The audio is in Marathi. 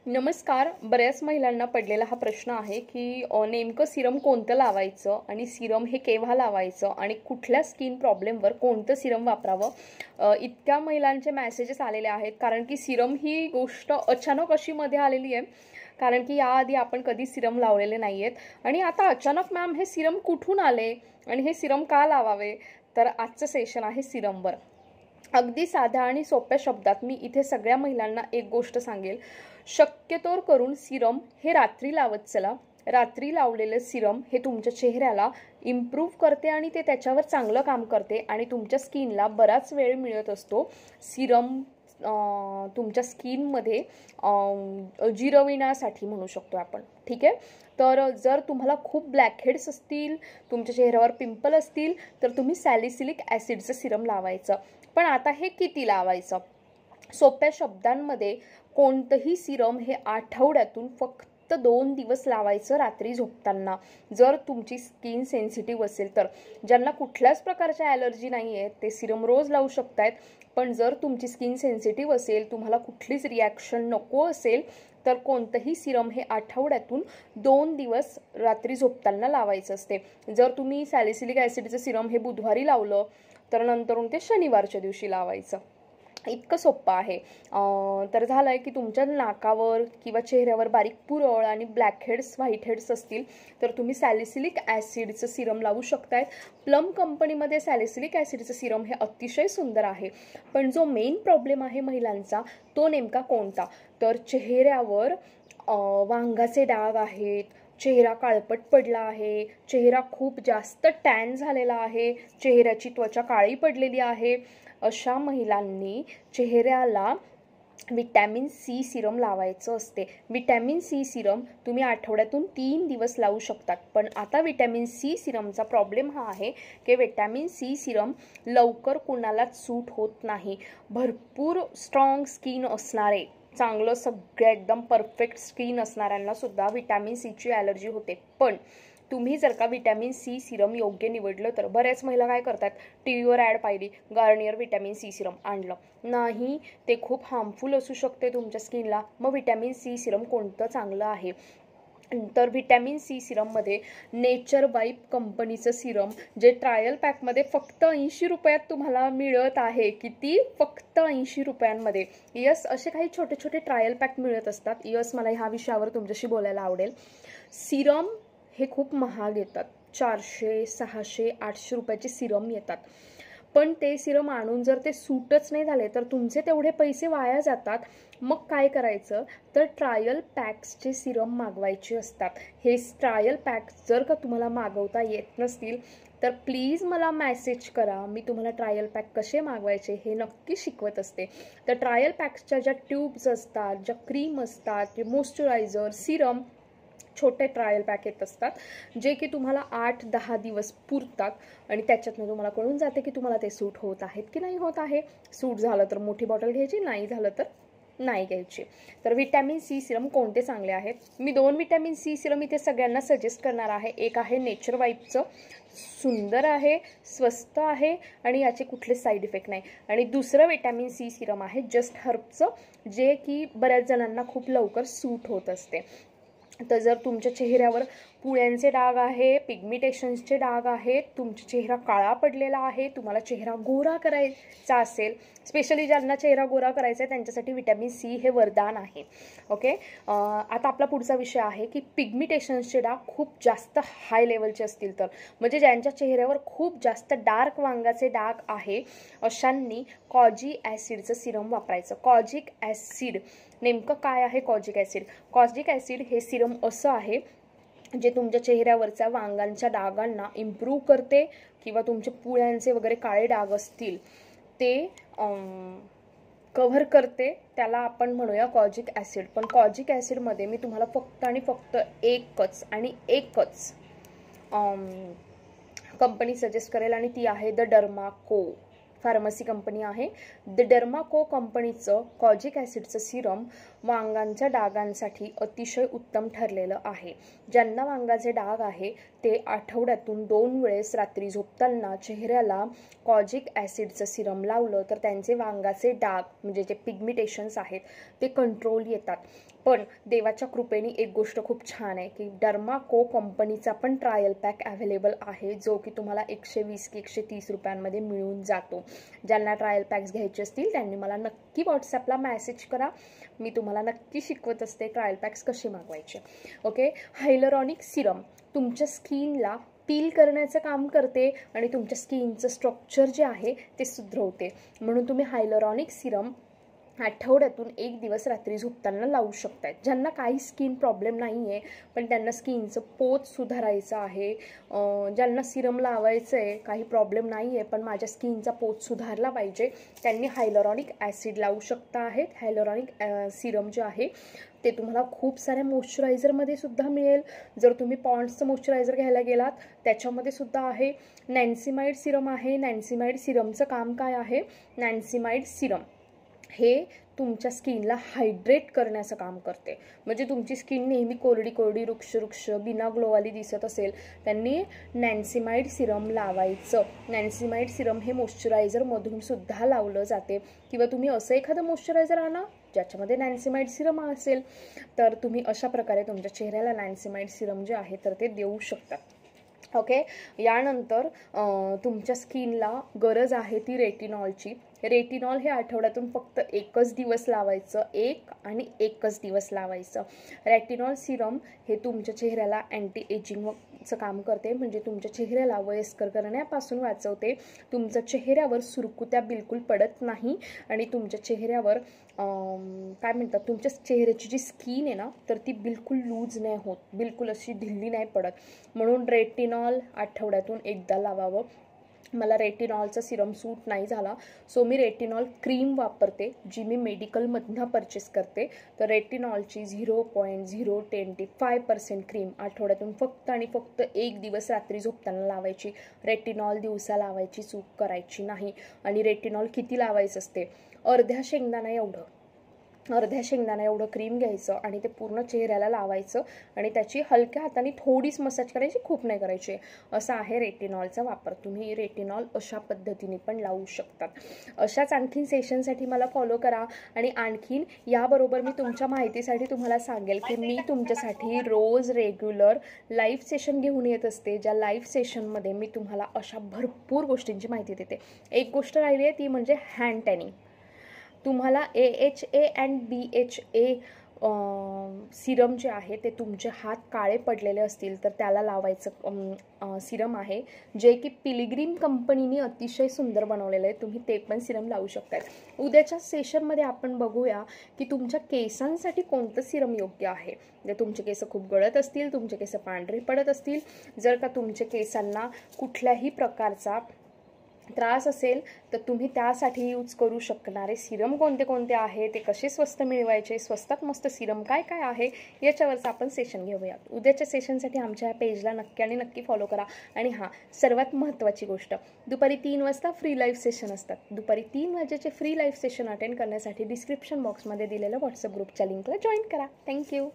नमस्कार. बऱ्याच महिलांना पडलेला हा प्रश्न आहे की नेमकं सिरम कोणतं लावायचं आणि सिरम हे केव्हा लावायचं आणि कुठल्या स्किन प्रॉब्लेमवर कोणतं सिरम वापरावं. इतक्या महिलांचे मेसेजेस आलेले आहेत कारण की सिरम ही गोष्ट अचानक अशी मध्ये आलेली आहे, कारण की याआधी आपण कधी सिरम लावलेले नाही आहेत आणि आता अचानक मॅम हे सिरम कुठून आले आणि हे सिरम का लावावे. तर आजचं सेशन आहे सिरमवर. अगदी साध्या आणि सोप्या शब्दात मी इथे सगळ्या महिलांना एक गोष्ट सांगेल, शक्यतोवर करून सिरम हे रात्री लावत चला. रात्री लावलेलं सिरम हे तुमच्या चेहऱ्याला इम्प्रूव्ह करते आणि ते त्याच्यावर चांगलं काम करते आणि तुमच्या स्किनला बराच वेळ मिळत असतो सिरम तुमच्या स्किनमध्ये जिरविण्यासाठी म्हणू शकतो आपण. ठीक आहे. तर जर तुम्हाला खूप ब्लॅकहेड्स असतील, तुमच्या चेहऱ्यावर पिंपल असतील, तर तुम्ही सॅलिसिलिक ॲसिडचं सिरम लावायचं. पण आता हे किती लावायचं? सोप्या शब्दांमध्ये कोणतंही सिरम हे आठवड्यातून फक्त 2 दिवस लावायचं रात्री झोपताना, जर तुमची स्किन सेन्सिटिव्ह असेल तर. ज्यांना कुठल्याच प्रकारच्या ॲलर्जी नाही आहे ते सिरम रोज लावू शकतायत, पण जर तुमची स्किन सेन्सिटिव्ह असेल, तुम्हाला कुठलीच रिॲक्शन नको असेल, तर कोणतंही सिरम हे आठवड्यातून 2 दिवस रात्री झोपताना लावायचं असते. जर तुम्ही सॅलिसिलिक ॲसिडचं सिरम हे बुधवारी लावलं तर नंतरून ते शनिवारच्या दिवशी लावायचं. इतकं सोपं आहे. तर झालं आहे की तुमच्या नाकावर किंवा चेहऱ्यावर बारीक पुरळ आणि ब्लॅकहेड्स, व्हाईटहेड्स असतील तर तुम्ही सॅलिसिलिक ॲसिडचं सिरम लावू शकतायत. प्लम कंपनीमध्ये सॅलिसिलिक ॲसिडचं सिरम हे अतिशय सुंदर आहे. पण जो मेन प्रॉब्लेम आहे महिलांचा तो नेमका कोणता? तर चेहऱ्यावर वांगाचे डाग आहेत, चेहरा काळपट पडला आहे, चेहरा खूप जास्त टॅन झालेला आहे, चेहऱ्याची त्वचा काळी पडलेली आहे, अशा महिलांनी चेहऱ्याला विटॅमिन सी सिरम लावायचं असते. विटॅमिन सी सिरम तुम्ही आठवड्यातून 3 दिवस लावू शकतात. पण आता विटॅमिन सी सिरमचा प्रॉब्लेम हा आहे की विटॅमिन सी सिरम लवकर कुणालाच सूट होत नाही. भरपूर स्ट्रॉंग स्किन असणारे, चांगलं सगळं एकदम परफेक्ट स्किन असणाऱ्यांना सुद्धा विटॅमिन सीची ॲलर्जी होते. पण तुम्ही जर का विटॅमिन सी सिरम योग्य निवडलं तर, बऱ्याच महिला काय करतात, टी व्हीवर ॲड पाहिली, गार्नियर विटॅमिन सी सिरम आणलं नाही, ते खूप हार्मफुल असू शकते तुमच्या स्किनला. मग विटॅमिन सी सिरम कोणतं चांगलं आहे? तर विटॅमिन सी सिरममध्ये नेचर वाईप कंपनीचं सिरम, जे ट्रायल पॅकमध्ये फक्त 80 रुपयात तुम्हाला मिळत आहे. किती? फक्त 80 रुपयांमध्ये. यस, असे काही छोटे छोटे ट्रायल पॅक मिळत असतात. यस, मला ह्या विषयावर तुमच्याशी बोलायला आवडेल. सिरम हे खूप महाग येतात. 400, 600, 800 रुपयाचे सिरम येतात. पण ते सिरम आणून जर ते सूटच नाही झाले तर तुमचे तेवढे पैसे वाया जातात. मग काय करायचं? तर ट्रायल पॅक्सचे सिरम मागवायचे असतात. हे ट्रायल पॅक्स जर का तुम्हाला मागवता येत नसतील तर प्लीज मला मेसेज करा. मी तुम्हाला ट्रायल पॅक कसे मागवायचे हे नक्की शिकवत असते. तर ट्रायल पॅक्सच्या ज्या ट्यूब्स असतात, ज्या क्रीम असतात, जे मॉइश्चरायझर, सिरम, छोटे ट्रायल पॅक येत असतात, जे की तुम्हाला 8-10 दिवस पुरतात आणि त्याच्यातनं तुम्हाला कळून जाते की तुम्हाला ते सूट होत आहेत की नाही होत आहे. सूट झालं तर मोठी बॉटल घ्यायची, नाही झालं तर नाही घ्यायची. तर विटॅमिन सी सिरम कोणते चांगले आहेत? मी 2 विटॅमिन सी सिरम इथे सगळ्यांना सजेस्ट करणार आहे. एक आहे नेचर वाईपचं, सुंदर आहे, स्वस्त आहे आणि याचे कुठले साईड इफेक्ट नाही. आणि दुसरं विटॅमिन सी सिरम आहे जस्ट हर्बचं, जे की बऱ्याच जणांना खूप लवकर सूट होत असते. तर जर तुमच्या चेहऱ्यावर पुळ्यांचे डाग आहे, पिगमिटेशन्सचे डाग आहेत, तुमचा चेहरा काळा पडलेला आहे, तुम्हाला चेहरा गोरा करायचा असेल, स्पेशली ज्यांना चेहरा गोरा करायचा आहे त्यांच्यासाठी विटॅमिन सी हे वरदान आहे. ओके. आता आपला पुढचा विषय आहे की पिगमिटेशन्सचे डाग खूप जास्त हाय लेवलचे असतील तर, म्हणजे ज्यांच्या चेहऱ्यावर खूप जास्त डार्क वांगाचे डाग आहे, अशांनी कॉजिक ॲसिडचं सिरम वापरायचं. कॉजिक ॲसिड नेमकं काय आहे? कॉजिक ॲसिड, कॉजिक ॲसिड हे सिरम असं आहे जे तुमच्या चेहऱ्यावरच्या वांगांच्या डागांना इम्प्रूव्ह करते, किंवा तुमचे पुळ्यांचे वगैरे काळे डाग असतील ते कव्हर करते. त्याला आपण म्हणूया कॉजिक ॲसिड. पण कॉजिक ॲसिडमध्ये मी तुम्हाला फक्त आणि फक्त एकच कंपनी सजेस्ट करेल आणि ती आहे द डर्माको फार्मसी कंपनी आहे. द डर्माको कंपनीचं कॉजिक ॲसिडचं सिरम वांगांच्या डागांसाठी अतिशय उत्तम ठरलेलं आहे. ज्यांना वांगाचे डाग आहे ते आठवड्यातून 2 वेळेस रात्री झोपताना चेहऱ्याला कॉजिक ॲसिडचं सिरम लावलं तर त्यांचे वांगाचे डाग म्हणजे जे पिगमिटेशन्स आहेत ते कंट्रोल येतात. पण देवाच्या कृपेने एक गोष्ट खूप छान आहे की डर्माको कंपनीचा पण ट्रायल पॅक अवेलेबल आहे, जो की तुम्हाला 120 की 130 रुपयांमध्ये मिळून जातो. ज्यांना ट्रायल पॅक्स घ्यायचे असतील त्यांनी मला नक्की व्हॉट्सॲपला मेसेज करा, मी तुम्हाला नक्की शिकवत असते ट्रायल पॅक्स कसे मागवायचे. ओके. हायलुरॉनिक सिरम तुमच्या स्किनला पील करण्याचं काम करते आणि तुमच्या स्किनचं स्ट्रक्चर जे आहे ते सुधरवते. म्हणून तुम्ही हायलुरॉनिक सिरम आठवड्यातून 1 दिवस रात्री झोपताना लावू शकताय. ज्यांना काही स्किन प्रॉब्लेम नाही आहे पण त्यांना स्किनचं पोत सुधारायचं आहे, ज्यांना सिरम लावायचं आहे, काही प्रॉब्लेम नाही आहे पण माझ्या स्किनचा पोत सुधारला पाहिजे, त्यांनी हायलुरॉनिक ॲसिड लावू शकता आहेत. हायलुरॉनिक सिरम जे आहे ते तुम्हाला खूप साऱ्या मॉइश्चरायझरमध्ये सुद्धा मिळेल. जर तुम्ही पॉन्ड्सचं मॉइश्चरायझर घ्यायला गेलात त्याच्यामध्ये सुद्धा आहे. नॅन्सिमाइड सिरम आहे. नॅन्सिमाइड सिरमचं काम काय आहे? नॅन्सिमाइड सिरम हे तुमच्या स्किनला हायड्रेट करण्याचं काम करते. म्हणजे तुमची स्किन नेहमी कोरडी कोरडी रुक्ष बिना ग्लोवाली दिसत असेल त्यांनी नॅन्सिमाइड सिरम लावायचं. नॅन्सिमाइड सिरम हे मॉइश्चरायझरमधून सुद्धा लावलं जाते. किंवा तुम्ही असं एखादं मॉइश्चरायझर आणा ज्याच्यामध्ये नॅन्सिमाइड सिरम असेल तर तुम्ही अशा प्रकारे तुमच्या चेहऱ्याला नॅन्सिमाइड सिरम जे आहे तर ते देऊ शकतात. ओके. यानंतर तुमच्या स्किनला गरज आहे ती रेटिनॉलची. रेटिनॉल हे आठवड्यातून फक्त 1च दिवस लावायचं, 1 आणि 1च दिवस लावायचं. रेटिनॉल सिरम हे तुमच्या चेहऱ्याला अँटी एजिंगचं काम करते, म्हणजे तुमच्या चेहऱ्याला वयस्कर करण्यापासून वाचवते. तुमच्या चेहऱ्यावर सुरकुत्या बिलकुल पडत नाही आणि तुमच्या चेहऱ्यावर काय म्हणतात तुमच्या चेहऱ्याची जी स्किन आहे ना तर ती बिलकुल लूज नाही होत, बिलकुल अशी ढिल्ली नाही पडत. म्हणून रेटिनॉल आठवड्यातून एकदा लावावं. मला रेटिनॉलचा सिरम सूट नाही झाला सो मी रेटिनॉल क्रीम वापरते जी मी मेडिकलमधनं परचेस करते. तर रेटिनॉलची 0.025% क्रीम आठवड्यातून फक्त आणि फक्त 1 दिवस रात्री झोपताना लावायची. रेटिनॉल दिवसा लावायची चूक करायची नाही. आणि रेटिनॉल किती लावायचं असते? अर्ध्या शेंगदाणा एवढं क्रीम घ्यायचं आणि ते पूर्ण चेहऱ्याला लावायचं आणि त्याची हलक्या हाताने थोडीच मसाज करायची, खूप नाही करायची. असा आहे रेटिनॉलचा वापर. तुम्ही रेटिनॉल अशा पद्धतीने पण लावू शकतात. अशाच आणखीन सेशनसाठी मला फॉलो करा. आणि आणखीन याबरोबर मी तुमच्या माहितीसाठी तुम्हाला सांगेल की मी तुमच्यासाठी रोज रेग्युलर लाईव्ह सेशन घेऊन येत असते, ज्या लाईव्ह सेशनमध्ये मी तुम्हाला अशा भरपूर गोष्टींची माहिती देते. एक गोष्ट राहिली आहे ती म्हणजे हँड टॅनिंग. तुम्हाला AHA and BHA सिरम जे आहे ते तुमचे हात काळे पडलेले असतील तर त्याला लावायचं सिरम आहे, जे की पिलिग्रीम कंपनीने अतिशय सुंदर बनवलेलं आहे. तुम्ही ते पण सिरम लावू शकता. उद्याच्या सेशनमध्ये आपण बघूया की तुमच्या केसांसाठी कोणतं सिरम योग्य आहे. जर तुमचे केस खूप गळत असतील, तुमचे केस पांढरे पडत असतील, जर का तुमच्या केसांना कुठल्याही प्रकारचा त्रास असेल तर तुम्ही त्यासाठी यूज करू शकणारे सिरम कोणते कोणते आहे, ते कसे स्वस्त मिळवायचे, स्वस्तात मस्त सिरम काय काय आहे याच्यावरचं आपण सेशन घेऊयात. उद्याच्या सेशनसाठी आमच्या पेजला नक्की आणि नक्की फॉलो करा. आणि हां, सर्वात महत्त्वाची गोष्ट, दुपारी 3 वाजता फ्री लाईव्ह सेशन असतात. दुपारी 3 वाजेचे फ्री लाईव्ह सेशन अटेंड करण्यासाठी डिस्क्रिप्शन बॉक्समध्ये दिलेल्या व्हॉट्सअप ग्रुपच्या लिंकला जॉईन करा. थँक्यू.